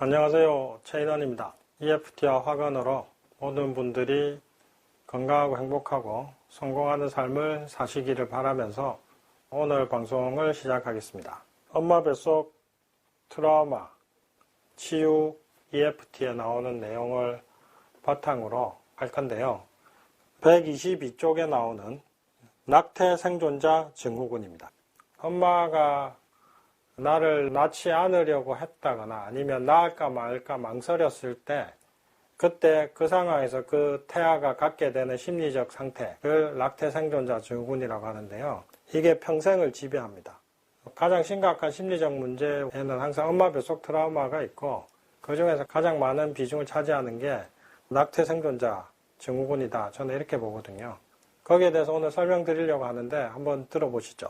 안녕하세요. 최인원입니다. EFT와 화관으로 모든 분들이 건강하고 행복하고 성공하는 삶을 사시기를 바라면서 오늘 방송을 시작하겠습니다. 엄마 뱃속 트라우마 치유 EFT에 나오는 내용을 바탕으로 할 건데요. 122쪽에 나오는 낙태 생존자 증후군입니다. 엄마가 나를 낳지 않으려고 했다거나 아니면 낳을까 말까 망설였을 때 그때 그 상황에서 그 태아가 갖게 되는 심리적 상태를 낙태 생존자 증후군이라고 하는데요. 이게 평생을 지배합니다. 가장 심각한 심리적 문제에는 항상 엄마 뱃속 트라우마가 있고 그 중에서 가장 많은 비중을 차지하는 게 낙태 생존자 증후군이다. 저는 이렇게 보거든요. 거기에 대해서 오늘 설명드리려고 하는데 한번 들어보시죠.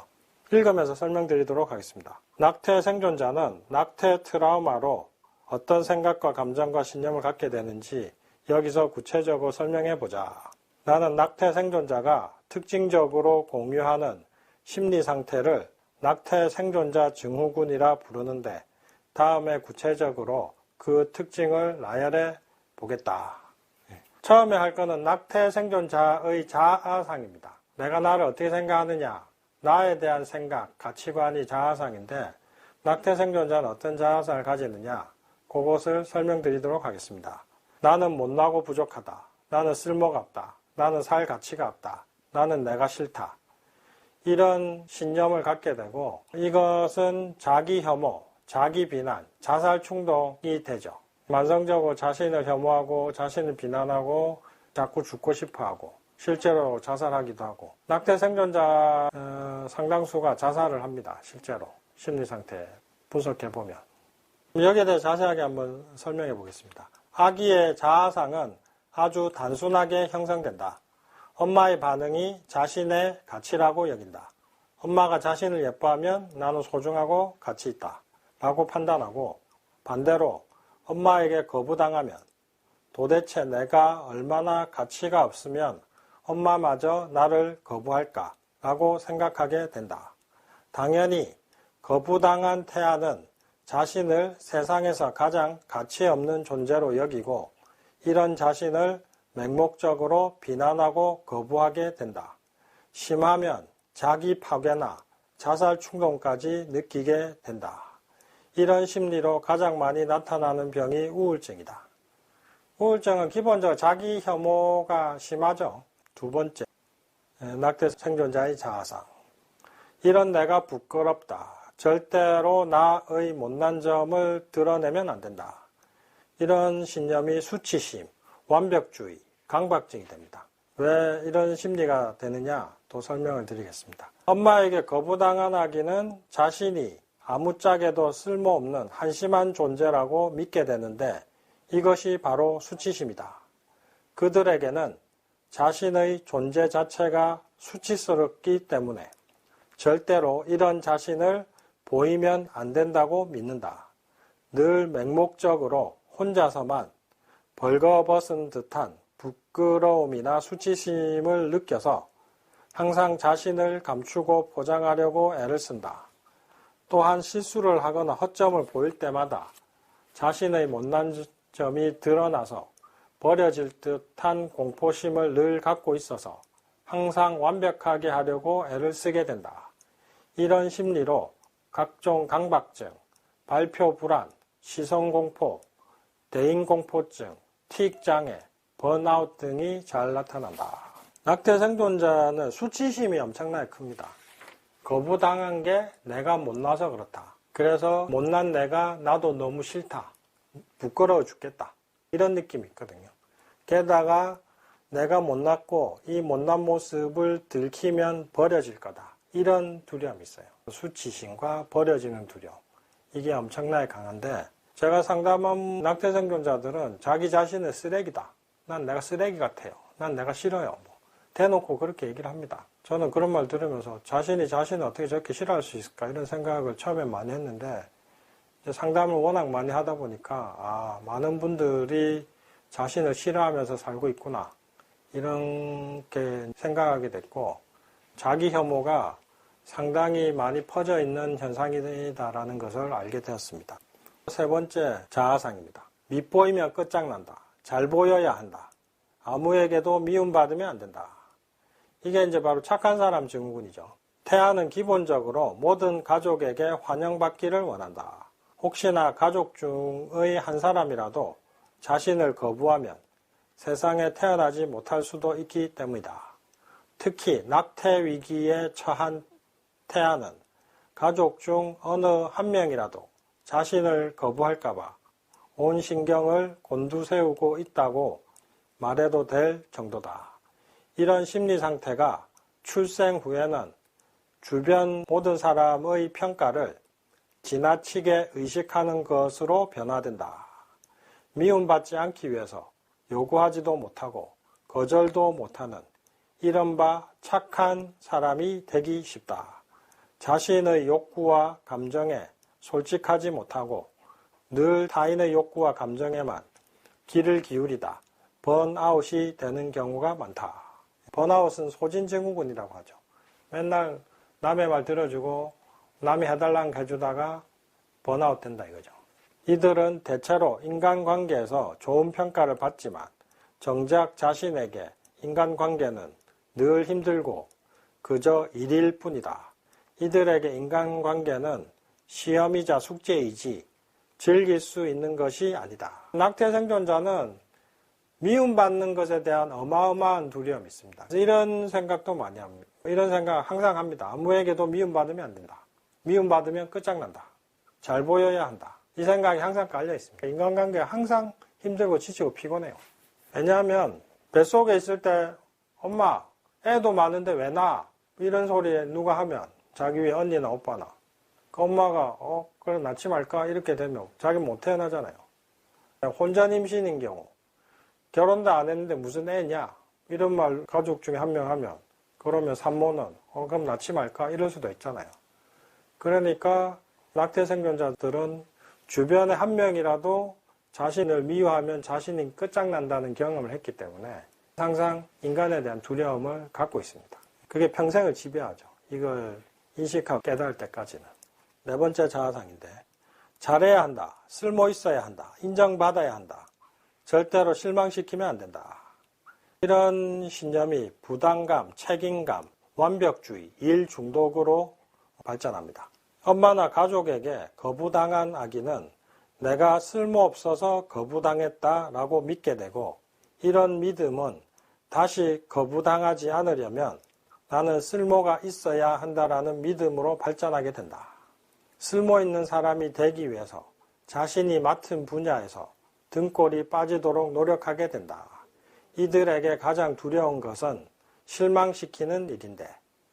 읽으면서 설명드리도록 하겠습니다. 낙태 생존자는 낙태 트라우마로 어떤 생각과 감정과 신념을 갖게 되는지 여기서 구체적으로 설명해보자. 나는 낙태 생존자가 특징적으로 공유하는 심리 상태를 낙태 생존자 증후군이라 부르는데 다음에 구체적으로 그 특징을 나열해 보겠다. 처음에 할 거는 낙태 생존자의 자아상입니다. 내가 나를 어떻게 생각하느냐. 나에 대한 생각, 가치관이 자아상인데 낙태 생존자는 어떤 자아상을 가지느냐 그것을 설명드리도록 하겠습니다. 나는 못나고 부족하다. 나는 쓸모가 없다. 나는 살 가치가 없다. 나는 내가 싫다. 이런 신념을 갖게 되고 이것은 자기 혐오, 자기 비난, 자살 충동이 되죠. 만성적으로 자신을 혐오하고 자신을 비난하고 자꾸 죽고 싶어하고 실제로 자살하기도 하고 낙태 생존자 상당수가 자살을 합니다. 실제로 심리상태 분석해보면 여기에 대해 자세하게 한번 설명해 보겠습니다. 아기의 자아상은 아주 단순하게 형성된다. 엄마의 반응이 자신의 가치라고 여긴다. 엄마가 자신을 예뻐하면 나는 소중하고 가치 있다 라고 판단하고 반대로 엄마에게 거부당하면 도대체 내가 얼마나 가치가 없으면 엄마마저 나를 거부할까 라고 생각하게 된다. 당연히 거부당한 태아는 자신을 세상에서 가장 가치 없는 존재로 여기고 이런 자신을 맹목적으로 비난하고 거부하게 된다. 심하면 자기 파괴나 자살 충동까지 느끼게 된다. 이런 심리로 가장 많이 나타나는 병이 우울증이다. 우울증은 기본적으로 자기 혐오가 심하죠. 두 번째, 낙태 생존자의 자아상. 이런 내가 부끄럽다. 절대로 나의 못난 점을 드러내면 안 된다. 이런 신념이 수치심, 완벽주의, 강박증이 됩니다. 왜 이런 심리가 되느냐? 또 설명을 드리겠습니다. 엄마에게 거부당한 아기는 자신이 아무짝에도 쓸모없는 한심한 존재라고 믿게 되는데 이것이 바로 수치심이다. 그들에게는 자신의 존재 자체가 수치스럽기 때문에 절대로 이런 자신을 보이면 안 된다고 믿는다. 늘 맹목적으로 혼자서만 벌거벗은 듯한 부끄러움이나 수치심을 느껴서 항상 자신을 감추고 포장하려고 애를 쓴다. 또한 실수를 하거나 허점을 보일 때마다 자신의 못난 점이 드러나서 버려질 듯한 공포심을 늘 갖고 있어서 항상 완벽하게 하려고 애를 쓰게 된다. 이런 심리로 각종 강박증, 발표 불안, 시선공포, 대인공포증, 틱장애, 번아웃 등이 잘 나타난다. 낙태 생존자는 수치심이 엄청나게 큽니다. 거부당한 게 내가 못나서 그렇다. 그래서 못난 내가 나도 너무 싫다. 부끄러워 죽겠다. 이런 느낌이 있거든요. 게다가 내가 못났고 이 못난 모습을 들키면 버려질 거다. 이런 두려움이 있어요. 수치심과 버려지는 두려움. 이게 엄청나게 강한데 제가 상담한 낙태 생존자들은 자기 자신을 쓰레기다. 난 내가 쓰레기 같아요. 난 내가 싫어요. 대놓고 그렇게 얘기를 합니다. 저는 그런 말 들으면서 자신이 자신을 어떻게 저렇게 싫어할 수 있을까 이런 생각을 처음에 많이 했는데 상담을 워낙 많이 하다 보니까 많은 분들이 자신을 싫어하면서 살고 있구나 이렇게 생각하게 됐고 자기 혐오가 상당히 많이 퍼져 있는 현상이다라는 것을 알게 되었습니다. 세 번째 자아상입니다. 밉보이면 끝장난다. 잘 보여야 한다. 아무에게도 미움받으면 안 된다. 이게 이제 바로 착한 사람 증후군이죠. 태아는 기본적으로 모든 가족에게 환영받기를 원한다. 혹시나 가족 중의 한 사람이라도 자신을 거부하면 세상에 태어나지 못할 수도 있기 때문이다. 특히 낙태 위기에 처한 태아는 가족 중 어느 한 명이라도 자신을 거부할까봐 온 신경을 곤두세우고 있다고 말해도 될 정도다. 이런 심리 상태가 출생 후에는 주변 모든 사람의 평가를 지나치게 의식하는 것으로 변화된다. 미움받지 않기 위해서 요구하지도 못하고 거절도 못하는 이른바 착한 사람이 되기 쉽다. 자신의 욕구와 감정에 솔직하지 못하고 늘 타인의 욕구와 감정에만 귀를 기울이다 번아웃이 되는 경우가 많다. 번아웃은 소진증후군이라고 하죠. 맨날 남의 말 들어주고 남이 해달라는 거 해주다가 번아웃 된다 이거죠. 이들은 대체로 인간관계에서 좋은 평가를 받지만 정작 자신에게 인간관계는 늘 힘들고 그저 일일 뿐이다. 이들에게 인간관계는 시험이자 숙제이지 즐길 수 있는 것이 아니다. 낙태 생존자는 미움받는 것에 대한 어마어마한 두려움이 있습니다. 이런 생각도 많이 합니다. 이런 생각 항상 합니다. 아무에게도 미움받으면 안 된다. 미움받으면 끝장난다. 잘 보여야 한다. 이 생각이 항상 깔려 있습니다. 인간관계가 항상 힘들고 지치고 피곤해요. 왜냐하면 뱃속에 있을 때 엄마 애도 많은데 왜 낳아? 이런 소리 누가 하면 자기 위에 언니나 오빠나 그 엄마가 그래 낳지 말까? 이렇게 되면 자기 못 태어나잖아요. 혼자 임신인 경우 결혼도 안 했는데 무슨 애냐? 이런 말 가족 중에 한 명 하면 그러면 산모는 그럼 낳지 말까? 이럴 수도 있잖아요. 그러니까 낙태 생존자들은 주변에 한 명이라도 자신을 미워하면 자신이 끝장난다는 경험을 했기 때문에 항상 인간에 대한 두려움을 갖고 있습니다. 그게 평생을 지배하죠. 이걸 인식하고 깨달을 때까지는. 네 번째 자아상인데 잘해야 한다. 쓸모 있어야 한다. 인정받아야 한다. 절대로 실망시키면 안 된다. 이런 신념이 부담감, 책임감, 완벽주의, 일 중독으로 발전합니다. 엄마나 가족에게 거부당한 아기는 내가 쓸모없어서 거부당했다라고 믿게 되고 이런 믿음은 다시 거부당하지 않으려면 나는 쓸모가 있어야 한다라는 믿음으로 발전하게 된다. 쓸모 있는 사람이 되기 위해서 자신이 맡은 분야에서 등골이 빠지도록 노력하게 된다. 이들에게 가장 두려운 것은 실망시키는 일인데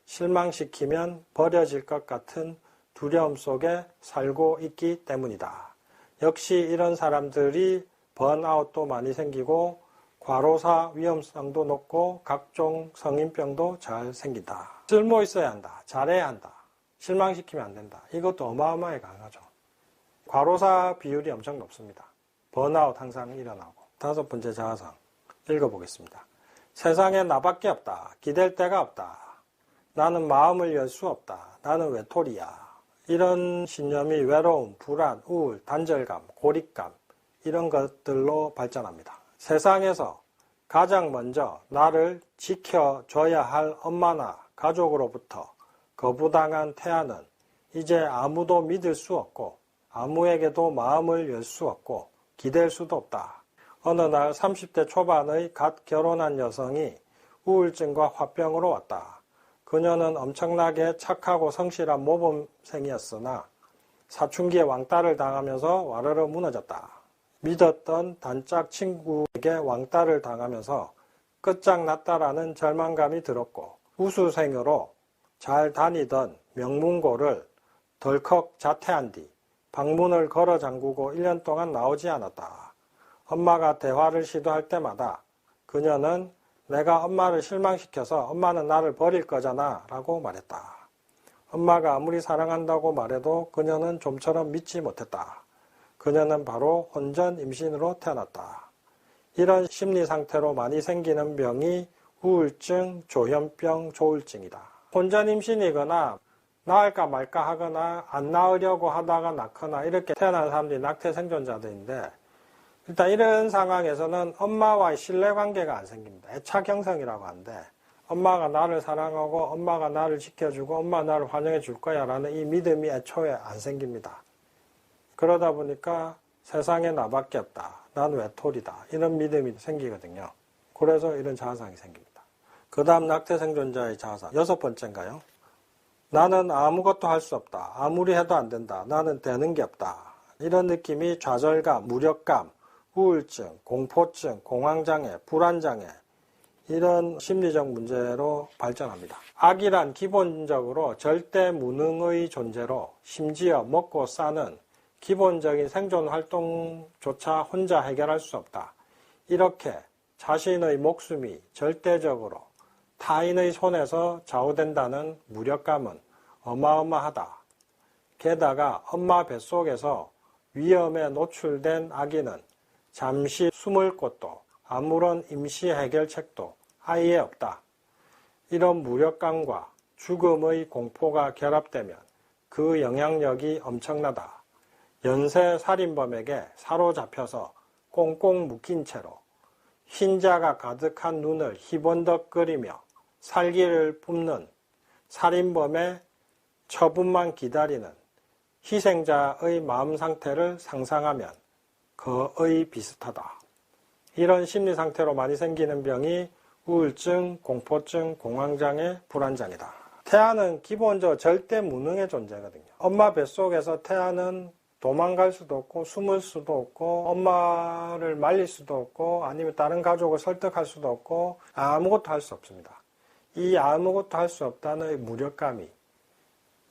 실망시키면 버려질 것 같은 두려움 속에 살고 있기 때문이다. 역시 이런 사람들이 번아웃도 많이 생기고 과로사 위험성도 높고 각종 성인병도 잘 생긴다. 쓸모 있어야 한다. 잘해야 한다. 실망시키면 안 된다. 이것도 어마어마하게 강하죠. 과로사 비율이 엄청 높습니다. 번아웃 항상 일어나고. 다섯 번째 자아상 읽어보겠습니다. 세상에 나밖에 없다. 기댈 데가 없다. 나는 마음을 열 수 없다. 나는 외톨이야. 이런 신념이 외로움, 불안, 우울, 단절감, 고립감 이런 것들로 발전합니다. 세상에서 가장 먼저 나를 지켜줘야 할 엄마나 가족으로부터 거부당한 태아는 이제 아무도 믿을 수 없고 아무에게도 마음을 열 수 없고 기댈 수도 없다. 어느 날 30대 초반의 갓 결혼한 여성이 우울증과 화병으로 왔다. 그녀는 엄청나게 착하고 성실한 모범생이었으나 사춘기에 왕따를 당하면서 와르르 무너졌다. 믿었던 단짝 친구에게 왕따를 당하면서 끝장났다라는 절망감이 들었고 우수생으로 잘 다니던 명문고를 덜컥 자퇴한 뒤 방문을 걸어 잠그고 1년 동안 나오지 않았다. 엄마가 대화를 시도할 때마다 그녀는 내가 엄마를 실망시켜서 엄마는 나를 버릴 거잖아 라고 말했다. 엄마가 아무리 사랑한다고 말해도 그녀는 좀처럼 믿지 못했다. 그녀는 바로 혼전 임신으로 태어났다. 이런 심리 상태로 많이 생기는 병이 우울증, 조현병, 조울증이다. 혼전 임신이거나 낳을까 말까 하거나 안 낳으려고 하다가 낳거나 이렇게 태어난 사람들이 낙태 생존자들인데, 일단 이런 상황에서는 엄마와의 신뢰관계가 안 생깁니다. 애착 형성이라고 하는데, 엄마가 나를 사랑하고 엄마가 나를 지켜주고 엄마가 나를 환영해 줄 거야 라는 이 믿음이 애초에 안 생깁니다. 그러다 보니까 세상에 나밖에 없다. 난 외톨이다. 이런 믿음이 생기거든요. 그래서 이런 자아상이 생깁니다. 그 다음 낙태 생존자의 자아상. 6번째인가요? 나는 아무것도 할 수 없다. 아무리 해도 안 된다. 나는 되는 게 없다. 이런 느낌이 좌절감, 무력감, 우울증, 공포증, 공황장애, 불안장애 이런 심리적 문제로 발전합니다. 악이란 기본적으로 절대 무능의 존재로 심지어 먹고 사는 기본적인 생존 활동조차 혼자 해결할 수 없다. 이렇게 자신의 목숨이 절대적으로 타인의 손에서 좌우된다는 무력감은 어마어마하다. 게다가 엄마 뱃속에서 위험에 노출된 아기는 잠시 숨을 곳도 아무런 임시 해결책도 아예 없다. 이런 무력감과 죽음의 공포가 결합되면 그 영향력이 엄청나다. 연쇄 살인범에게 사로잡혀서 꽁꽁 묶인 채로 흰자가 가득한 눈을 희번덕거리며 살기를 뿜는 살인범의 처분만 기다리는 희생자의 마음 상태를 상상하면 거의 비슷하다. 이런 심리 상태로 많이 생기는 병이 우울증, 공포증, 공황장애, 불안장애다. 태아는 기본적으로 절대 무능의 존재거든요. 엄마 뱃속에서 태아는 도망갈 수도 없고 숨을 수도 없고 엄마를 말릴 수도 없고 아니면 다른 가족을 설득할 수도 없고 아무것도 할 수 없습니다. 이 아무것도 할 수 없다는 무력감이,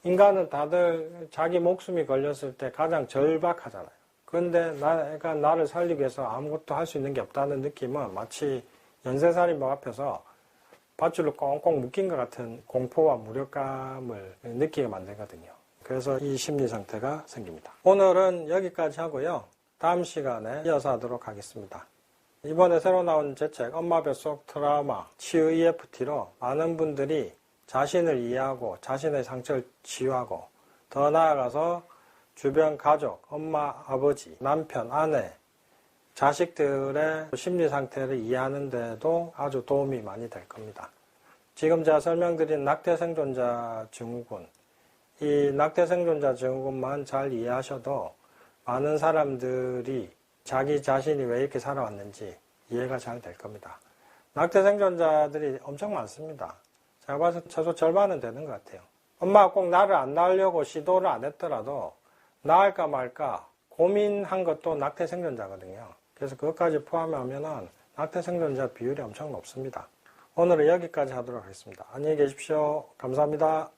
인간은 다들 자기 목숨이 걸렸을 때 가장 절박하잖아요. 그런데 내가 나를 살리기 위해서 아무것도 할 수 있는 게 없다는 느낌은 마치 연쇄살인범 앞에서 밧줄로 꽁꽁 묶인 것 같은 공포와 무력감을 느끼게 만들거든요. 그래서 이 심리 상태가 생깁니다. 오늘은 여기까지 하고요. 다음 시간에 이어서 하도록 하겠습니다. 이번에 새로 나온 제 책 엄마 뱃속 트라우마 치유 EFT로 많은 분들이 자신을 이해하고 자신의 상처를 치유하고 더 나아가서 주변 가족, 엄마, 아버지, 남편, 아내, 자식들의 심리 상태를 이해하는 데도 아주 도움이 많이 될 겁니다. 지금 제가 설명드린 낙태 생존자 증후군, 이 낙태 생존자 증후군만 잘 이해하셔도 많은 사람들이 자기 자신이 왜 이렇게 살아왔는지 이해가 잘 될 겁니다. 낙태 생존자들이 엄청 많습니다. 제가 봐서 최소 절반은 되는 것 같아요. 엄마가 꼭 나를 안 낳으려고 시도를 안 했더라도 낳을까 말까 고민한 것도 낙태 생존자거든요. 그래서 그것까지 포함하면 낙태 생존자 비율이 엄청 높습니다. 오늘은 여기까지 하도록 하겠습니다. 안녕히 계십시오. 감사합니다.